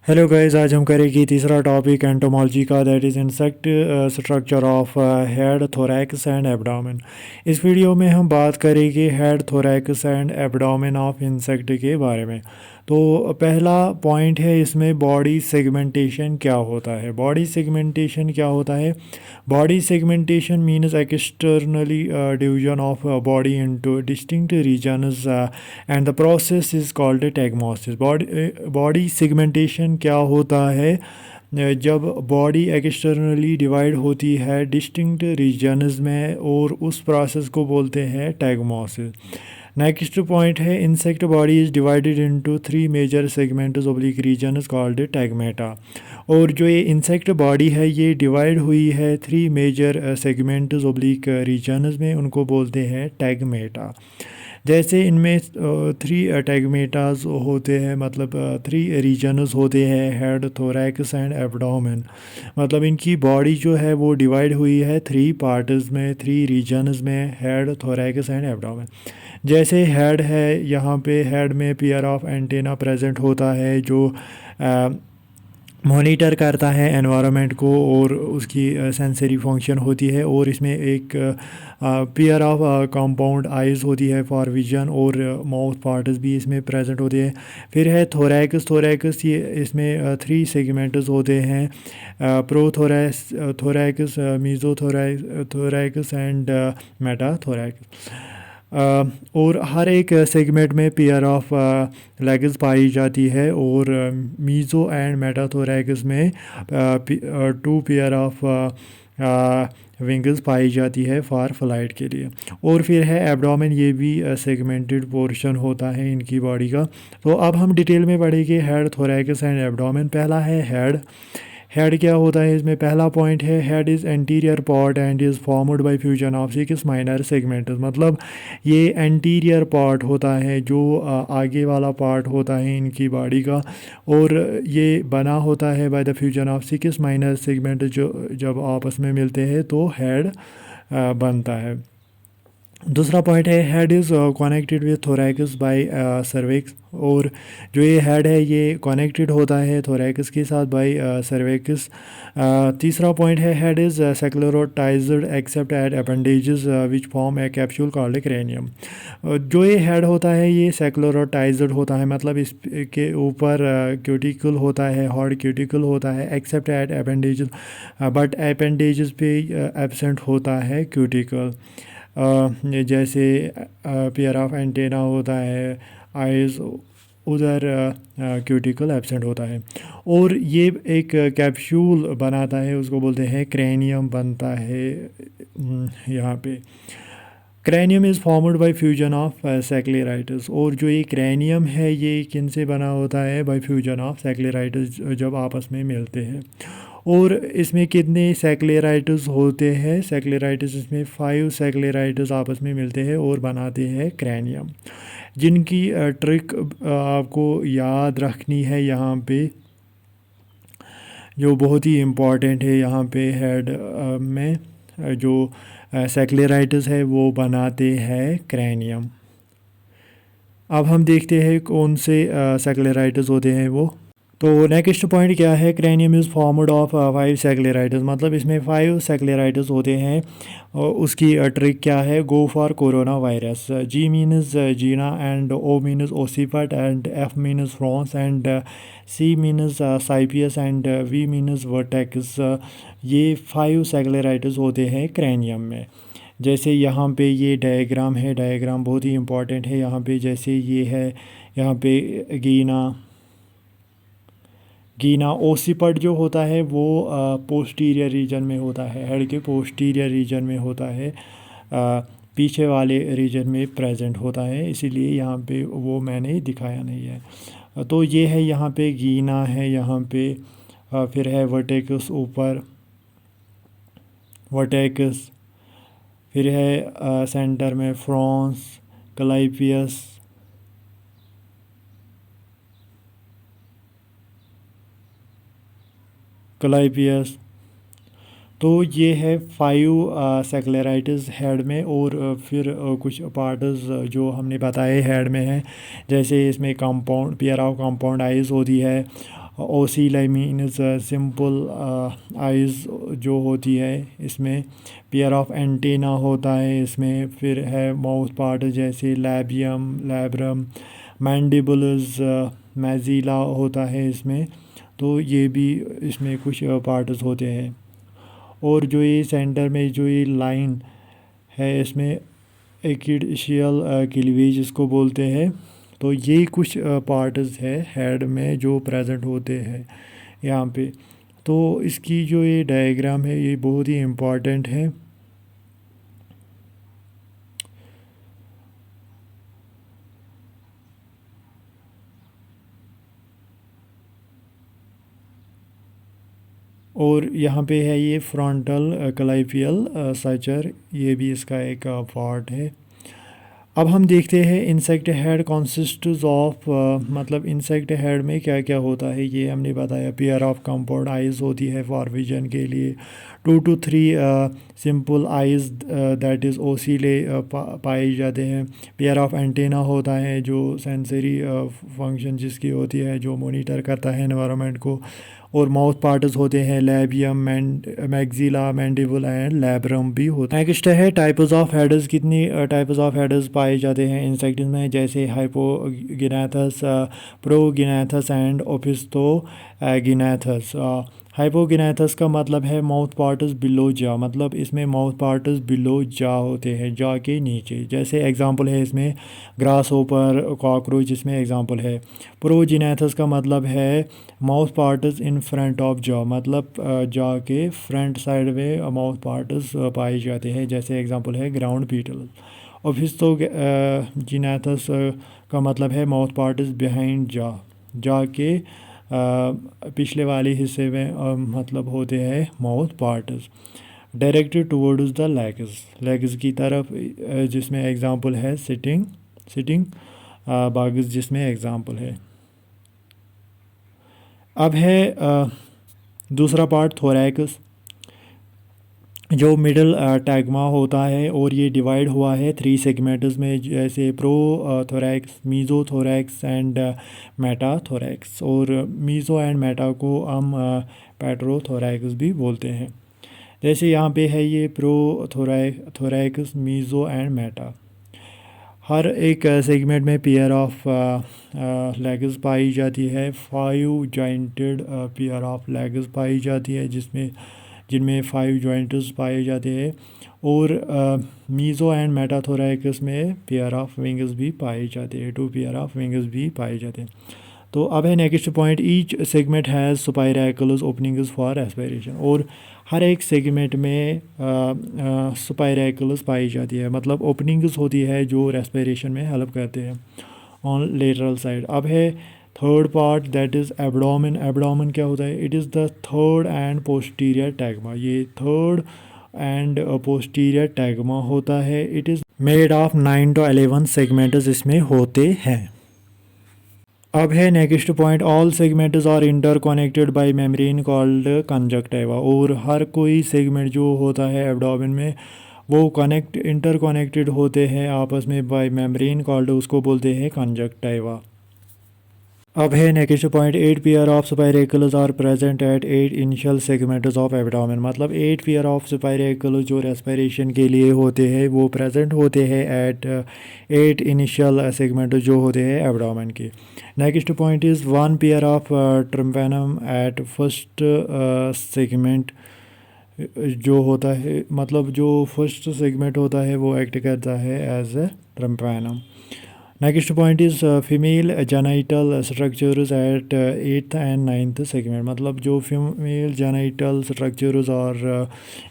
Hello guys, आज हम करेंगे तीसरा टॉपिक एंटोमोलॉजी का, that is insect structure of head, thorax and abdomen. इस वीडियो में हम बात करेंगे head, thorax and abdomen of insect के बारे में। तो पहला पॉइंट है इसमें बॉडी सेगमेंटेशन क्या होता है। बॉडी सेगमेंटेशन क्या होता है? Body segmentation means externally division of body into distinct regions and the process is called tagmosis. Body segmentation क्या होता है? जब बॉडी एक्सटर्नली डिवाइड होती है डिस्टिंक्ट रीजन्स में, और उस प्रोसेस को बोलते हैं टैगमोसिस। नेक्स्ट पॉइंट है insect body is divided into three major segments oblique regions called tagmata. और जो ये इंसेक्ट बॉडी है ये डिवाइड हुई है three major segments oblique regions में, उनको बोलते हैं टैगमेटा। जैसे इनमें थ्री टैगमेटाज होते हैं, मतलब थ्री रीजन्स होते हैं, हेड, थोरैक्स एंड एब्डोमेन। मतलब इनकी बॉडी जो है वो डिवाइड हुई है थ्री पार्ट्स में, थ्री रीजन्स में, हेड, थोरैक्स एंड एब्डोमेन। जैसे हेड है, यहाँ पे हेड में पेयर ऑफ एंटेना प्रेजेंट होता है जो मॉनिटर करता है एनवायरनमेंट को, और उसकी सेंसरी फंक्शन होती है। और इसमें एक पेयर ऑफ कंपाउंड आइज़ होती है फॉर विजन, और माउथ पार्ट्स भी इसमें प्रेजेंट होते हैं। फिर है थोरैक्स। थोरैक्स ये इसमें थ्री सेगमेंट्स होते हैं, prothorax, thorax, thorax and metathorax. और हर एक सेगमेंट में पेयर ऑफ लेग्स पाई जाती है, और मीज़ो एंड मेटाथोरैक्स में टू पेयर ऑफ विंग्स पाई जाती है फॉर फ्लाइट के लिए। और फिर है एब्डोमेन, ये भी सेगमेंटेड पोर्शन होता है इनकी बॉडी का। तो अब हम डिटेल में पढ़ेंगे हेड, थोरैक्स एंड एब्डोमेन। पहला है हेड। हेड क्या होता है? इसमें पहला पॉइंट है head is anterior part and is formed by fusion of six minor segments. मतलब ये एंटीरियर पार्ट होता है, जो आगे वाला पार्ट होता है इनकी बॉडी का, और ये बना होता है by the fusion of six minor segment, जो जब आपस में मिलते हैं तो हेड बनता है। दूसरा पॉइंट है head is connected with thorax by cervix. और जो ये हेड है ये कनेक्टेड होता है थोरैक्स के साथ बाय सर्विक्स। तीसरा पॉइंट है head is sclerotized except at appendages which form a capsule called cranium. जो ये हेड होता है ये सेक्लेरोटाइज्ड होता है, मतलब इसके ऊपर क्यूटिकल होता है, हार्ड क्यूटिकल होता है, accept at appendages, but appendages पे एब्सेंट होता है क्यूटिकल। जैसे पेयर ऑफ एंटेना होता है, आइज़, उधर क्यूटिकल एब्सेंट होता है। और ये एक कैप्सूल बनाता है, उसको बोलते हैं क्रेनियम बनता है। यहाँ पे cranium is formed by fusion of sclerites. और जो ये क्रैनियम है ये किन से बना होता है? बाय फ्यूजन ऑफ सेक्लेराइटस, जब आपस में मिलते हैं। और इसमें कितने सेक्लेराइटस होते हैं? सेक्लेराइटस इसमें 5 सेक्लेराइटस आपस में मिलते हैं और बनाते हैं क्रैनियम, जिनकी ट्रिक आपको याद रखनी है यहाँ पे, जो बहुत ही इम्पॉर्टेंट है यहाँ पे। हेड में जो सेक्लेराइटस है वो बनाते हैं क्रैनियम। अब हम देखते हैं कौन से सेक्लेराइटस होते हैं वो। तो नेक्स्ट पॉइंट क्या है? Cranium is formed of 5 सेक्लेराइटस। मतलब इसमें 5 सेक्लेराइटस होते हैं, और उसकी ट्रिक क्या है? Go for corona virus. G means gena, and o means occiput, and f means frons, and c means clypeus, and v means vertex. ये 5 सेक्लेराइटस होते हैं क्रैनियम में। जैसे यहाँ पे ये डायग्राम है, डायग्राम बहुत ही इम्पॉर्टेंट है यहाँ पे। जैसे ये है यहाँ पे गीना, गीना ओसिपट जो होता है वो पोस्टीरियर रीजन में होता है, हेड के पोस्टीरियर रीजन में होता है, पीछे वाले रीजन में प्रेजेंट होता है, इसीलिए यहाँ पे वो मैंने दिखाया नहीं है। तो ये है यहाँ पे गीना है यहाँ पे, फिर है वर्टेक्स ऊपर, वर्टेक्स, फिर है सेंटर में फ्रांस, क्लाइपियस, क्लाइपियस। तो ये है 5 सेक्लेराइटिस हेड में। और फिर कुछ पार्ट्स जो हमने बताए हेड में हैं, जैसे इसमें compound, pair of compound eyes होती है, ओसीलाई मीन्स सिंपल आइज़ जो होती है, इसमें पेयर ऑफ एंटेना होता है इसमें। फिर है माउथ पार्ट जैसे लैबियम, लैब्रम, मैंडिबल्स, मैजिला होता है इसमें। तो ये भी इसमें कुछ पार्ट्स होते हैं। और जो ये सेंटर में जो ये लाइन है इसमें एक्सियल क्लीवेज इसको बोलते हैं। तो ये कुछ पार्ट्स है हेड में जो प्रेजेंट होते हैं यहाँ पे। तो इसकी जो ये डायग्राम है ये बहुत ही इम्पॉर्टेंट है। और यहाँ पे है ये फ्रंटल क्लाइपियल सचर, ये भी इसका एक पार्ट है। अब हम देखते हैं इंसेक्ट हेड कंसिस्ट्स ऑफ, मतलब इंसेक्ट हेड में क्या क्या होता है ये हमने बताया। पेयर ऑफ कंपाउंड आइज़ होती है फॉर विजन के लिए, 2 to 3 simple eyes that is ocelli पाए जाते हैं। पेयर ऑफ एंटेना होता है जो सेंसरी फंक्शन जिसकी होती है, जो मॉनिटर करता है एनवायरनमेंट को। और माउथ पार्ट्स होते हैं लैबियम, मैक्सिला, मैंडिबल एंड लैब्रम भी होता है। नेक्स्ट है टाइप्स ऑफ हेडर्स। कितनी टाइप्स ऑफ हेडर्स पाए जाते हैं इंसेक्ट में, जैसे हाइपोगिनेथस, प्रोगिनेथस एंड ओपिस्थोगिनेथस। हाइपोगिनेथस का मतलब है माउथ पार्ट्स बिलो जा, मतलब इसमें माउथ पार्ट्स बिलो जा होते हैं, जा के नीचे। जैसे एग्जांपल है इसमें ग्रास होपर, कॉकरोच इसमें एग्जांपल है। प्रोजिनेथस का मतलब है mouth parts in front of jaw, मतलब जॉ के फ्रंट साइड में माउथ पार्ट्स पाए जाते हैं। जैसे एग्जांपल है ग्राउंड बीटल। ओपिस्थोगिनेथस का मतलब है mouth parts behind jaw, jaw के पिछले वाले हिस्से में मतलब होते हैं mouth parts. Directed towards the legs, legs की तरफ, जिसमें एग्जांपल है सिटिंग बाग्स जिसमें एग्जांपल है। अब है दूसरा पार्ट थोरैक्स, जो मिडल टैग्मा होता है, और ये डिवाइड हुआ है 3 सेगमेंट्स में, जैसे pro thorax, mesothorax and metathorax. और मीज़ो एंड मेटा को हम पैट्रो थोरैक्स भी बोलते हैं। जैसे यहाँ पे है ये pro thorax, meso and meta. हर एक सेगमेंट में पेयर ऑफ लेग्स पाई जाती है। 5 जॉइंटेड पेयर ऑफ लेग्स पाई जाती है, जिनमें 5 जॉइंट्स पाए जाते हैं। और मीज़ो एंड मेटाथोरैक्स में पेयर ऑफ विंग्स भी पाए जाते हैं, 2 पेयर ऑफ विंग्स भी पाए जाते हैं। तो अब है next point, each segment has spiracles openings for respiration. और हर एक सेगमेंट में स्पाइरैकल्स पाई जाती है, मतलब ओपनिंग्स होती है जो रेस्पिरेशन में हेल्प करते हैं ऑन लेटरल साइड। अब है third part that is abdomen. Abdomen क्या होता है? It is the third and posterior tagma. ये थर्ड एंड पोस्टीरियर टैग्मा होता है। It is made of 9 to 11 segments इसमें होते हैं। अब है next point, all segments are interconnected by membrane called conjunctiva. और हर कोई सेगमेंट जो होता है एब्डोमेन में वो इंटरकनेक्टेड होते हैं आपस में बाय मेम्ब्रेन कॉल्ड, उसको बोलते हैं कंजक्टिवा। अब है next point, 8 pair of spiracles are present at 8 initial segments of abdomen. मतलब 8 पेयर ऑफ स्पाइरेकल्स जो रेस्पिरेशन के लिए होते हैं वो प्रेजेंट होते हैं एट 8 इनिशियल सेगमेंट जो होते हैं एब्डोमेन के। Next point is 1 pair of tympanum at first segment जो होता है, मतलब जो फर्स्ट सेगमेंट होता है वो एक्ट करता है as a tympanum. Next point is female genital structures at 8th and 9th segment. मतलब जो फीमेल जेनाइटल स्ट्रक्चर्स और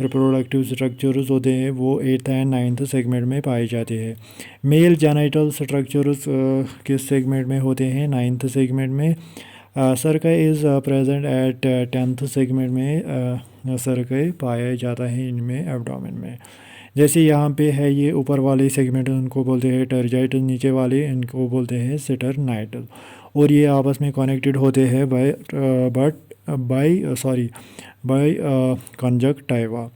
रिप्रोडक्टिव स्ट्रक्चर्स होते हैं वो 8th and 9th सेगमेंट में पाए जाते हैं। मेल जेनाइटल स्ट्रक्चर्स किस सेगमेंट में होते हैं? 9th सेगमेंट में। Cerci is present at 10th segment में सर्काई पाया जाता है इनमें एब्डोमेन में। जैसे यहाँ पे है ये ऊपर वाले सेगमेंट उनको बोलते हैं टर्जाइटल, नीचे वाले इनको बोलते हैं सिटरनाइटल। और ये आपस में कनेक्टेड होते हैं बाय कंजक्टिवा।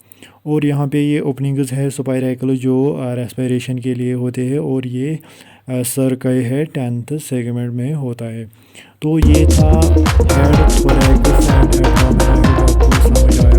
और यहाँ पे ये ओपनिंग्स है स्पाइरैकल जो रेस्पिरेशन के लिए होते हैं, और ये सर्कई है 10th सेगमेंट में होता है। तो ये था head thorax and abdomen. I hope आपको समझ आया।